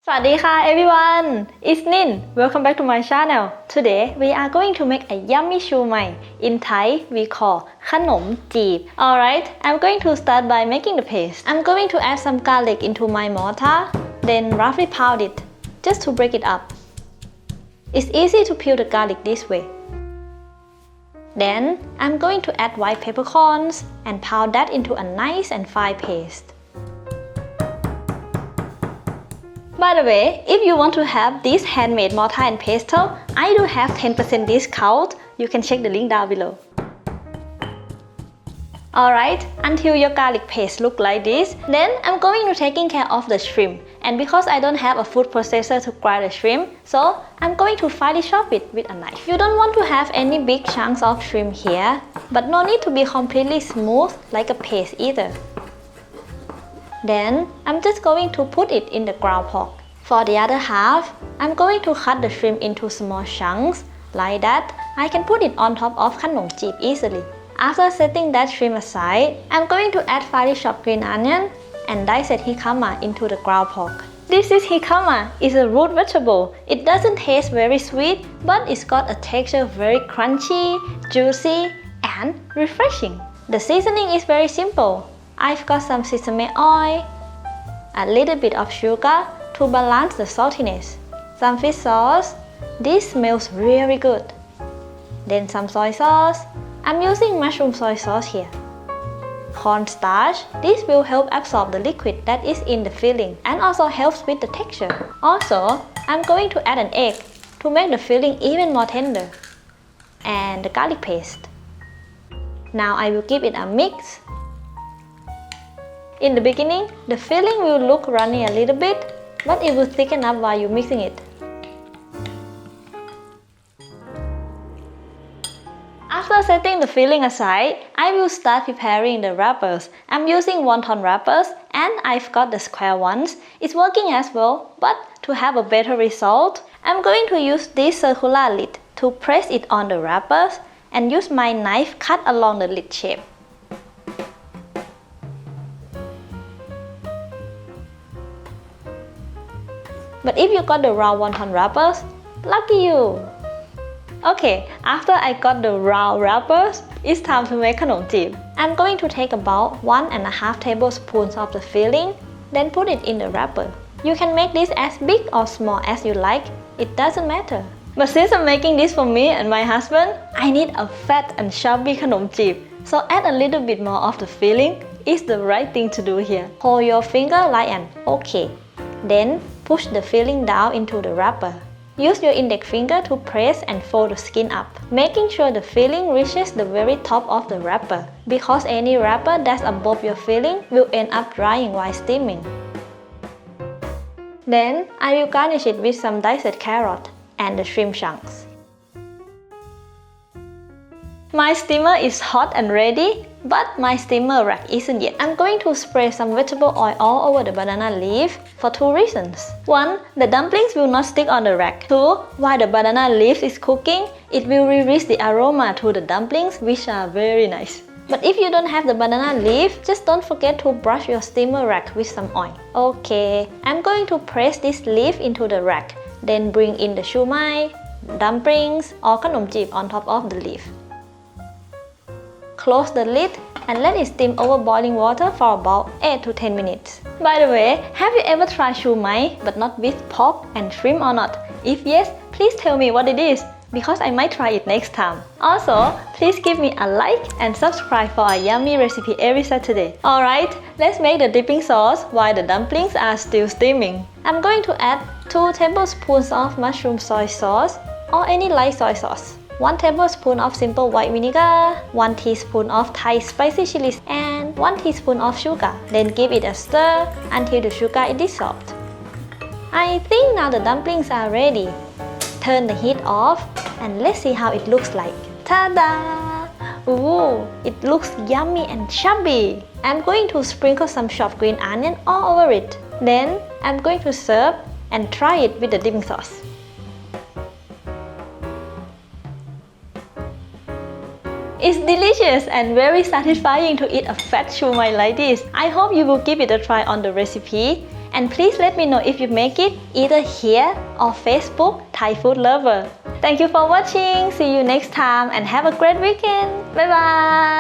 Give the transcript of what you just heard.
Swadika everyone, it's Nin. Welcome back to my channel. Today we are going to make a yummy shumai. In Thai we call Kanom Jeeb. Alright, I'm going to start by making the paste. I'm going to add some garlic into my mortar, then roughly pound it, just to break it up. It's easy to peel the garlic this way. Then I'm going to add white peppercorns and pound that into a nice and fine paste. By the way, if you want to have this handmade mortar and pestle, I do have 10% discount. You can check the link down below. Alright, until your garlic paste look like this, then I'm going to taking care of the shrimp. And because I don't have a food processor to grind the shrimp, so I'm going to finely chop it with a knife. You don't want to have any big chunks of shrimp here, but no need to be completely smooth like a paste either. Then I'm just going to put it in the ground pork. For the other half, I'm going to cut the shrimp into small chunks. Like that, I can put it on top of Kanom Jeeb easily. After setting that shrimp aside, I'm going to add finely chopped green onion and diced jicama into the ground pork. This is jicama. It's a root vegetable. It doesn't taste very sweet, but it's got a texture very crunchy, juicy, and refreshing. The seasoning is very simple. I've got some sesame oil, a little bit of sugar to balance the saltiness, some fish sauce. This smells really good. Then some soy sauce. I'm using mushroom soy sauce here. Cornstarch. This will help absorb the liquid that is in the filling and also helps with the texture. Also, I'm going to add an egg to make the filling even more tender. And the garlic paste. Now I will give it a mix. In the beginning, the filling will look runny a little bit, but it will thicken up while you're mixing it. After setting the filling aside, I will start preparing the wrappers. I'm using wonton wrappers and I've got the square ones. It's working as well, but to have a better result, I'm going to use this circular lid to press it on the wrappers and use my knife cut along the lid shape. But if you got the round wonton wrappers, lucky you! Okay, after I got the round wrappers, it's time to make Kanom Jeeb. I'm going to take about 1.5 tablespoons of the filling, then put it in the wrapper. You can make this as big or small as you like, it doesn't matter. But since I'm making this for me and my husband, I need a fat and chubby Kanom Jeeb. So add a little bit more of the filling. It's the right thing to do here. Hold your finger like an OK. Then push the filling down into the wrapper. Use your index finger to press and fold the skin up, making sure the filling reaches the very top of the wrapper, because any wrapper that's above your filling will end up drying while steaming. Then I will garnish it with some diced carrot and the shrimp chunks. My steamer is hot and ready, but my steamer rack isn't yet. I'm going to spray some vegetable oil all over the banana leaf for two reasons. 1. The dumplings will not stick on the rack. 2. While the banana leaf is cooking, it will release the aroma to the dumplings, which are very nice. But if you don't have the banana leaf, just don't forget to brush your steamer rack with some oil. Okay, I'm going to press this leaf into the rack, then bring in the shumai, dumplings, or Kanom Jeeb on top of the leaf. Close the lid and let it steam over boiling water for about 8 to 10 minutes. By the way, have you ever tried shumai but not with pork and shrimp or not? If yes, please tell me what it is, because I might try it next time. Also, please give me a like and subscribe for a yummy recipe every Saturday. Alright, let's make the dipping sauce while the dumplings are still steaming. I'm going to add 2 tablespoons of mushroom soy sauce or any light soy sauce. 1 tablespoon of simple white vinegar, 1 teaspoon of Thai spicy chilies, and 1 teaspoon of sugar. Then give it a stir until the sugar is dissolved. I think now the dumplings are ready. Turn the heat off and let's see how it looks like. Ta-da! Ooh, it looks yummy and chubby. I'm going to sprinkle some chopped green onion all over it. Then I'm going to serve and try it with the dipping sauce. It's delicious and very satisfying to eat a fat shumai like this. I hope you will give it a try on the recipe. and please let me know if you make it either here or Facebook Thai Food Lover. Thank you for watching. See you next time and have a great weekend. Bye bye.